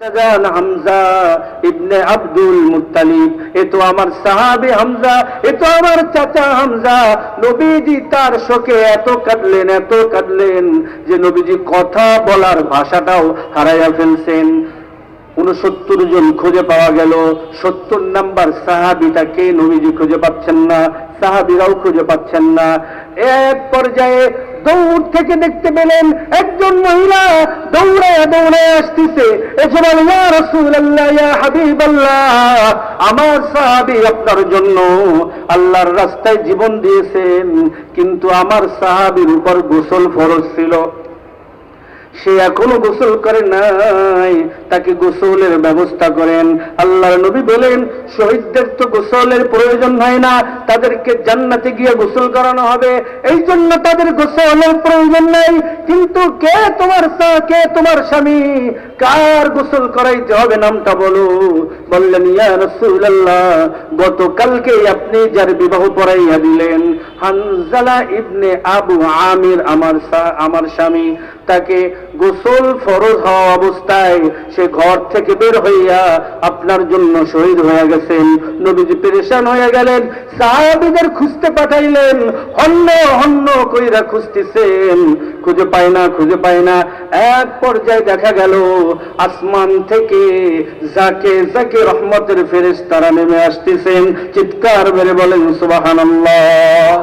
হামজা ইবনে Abdul Muttalib, এ তো আমার সাহাবী হামজা, এ তো আমার চাচা হামজা। নবীজি তার শোকে এত কাঁদলেন যে নবীজি কথা বলার ভাষাটাও হারাইয়া ফেলছেন। 69 জন খুঁজে পাওয়া গেল, 70 নাম্বার সাহাবীটাকে নবীজি খুঁজে পাচ্ছেন না, সাহাবীরাও খুঁজে পাচ্ছেন না। এক পর্যায়ে দৌড় থেকে দেখতে পেলেন একজন মহিলা দৌড়ায় আসতেছে। এসে বলে, ইয়া রাসূলুল্লাহ, ইয়া হাবিবাল্লাহ, আমার সাহাবী আপনার জন্য আল্লাহর রাস্তায় জীবন দিয়েছেন, কিন্তু আমার সাহাবীর উপর গোসল ফরজ ছিল, সে এখনো গোসল করে নাই, তাকে গোসলের ব্যবস্থা করেন। আল্লাহর নবী বলেন, শহীদদের তো গোসলের প্রয়োজন হয় না, তাদেরকে জান্নাতে গিয়ে গোসল করানো হবে, এই জন্য তাদের গোসলের প্রয়োজন নাই। কিন্তু কে তোমার স্বামী, কার গোসল করাইতে হবে নামটা বলো। বললেন, ইয়া রাসূলুল্লাহ, গতকালকে আপনি যার বিবাহ পড়াইয়া দিলেন, হানজালা ইবনে আবু আমির, আমার স্বামী, তাকে গোসল ফরজ হওয়া অবস্থায় সে ঘর থেকে বের হইয়া আপনার জন্য শহীদ হয়ে গেছেন। নবীজি পেরেশান হয়ে গেলেন, সাহাবীদের খুঁজতে পাঠাইলেন, হন্য কইরা খুঁজতেছেন, খুঁজে পায় না। এক পর্যায়ে দেখা গেল আসমান থেকে যাকে রহমতের ফেরেশতারা নেমে আসতেছেন। চিৎকার মেরে বলেন সুবহানাল্লাহ।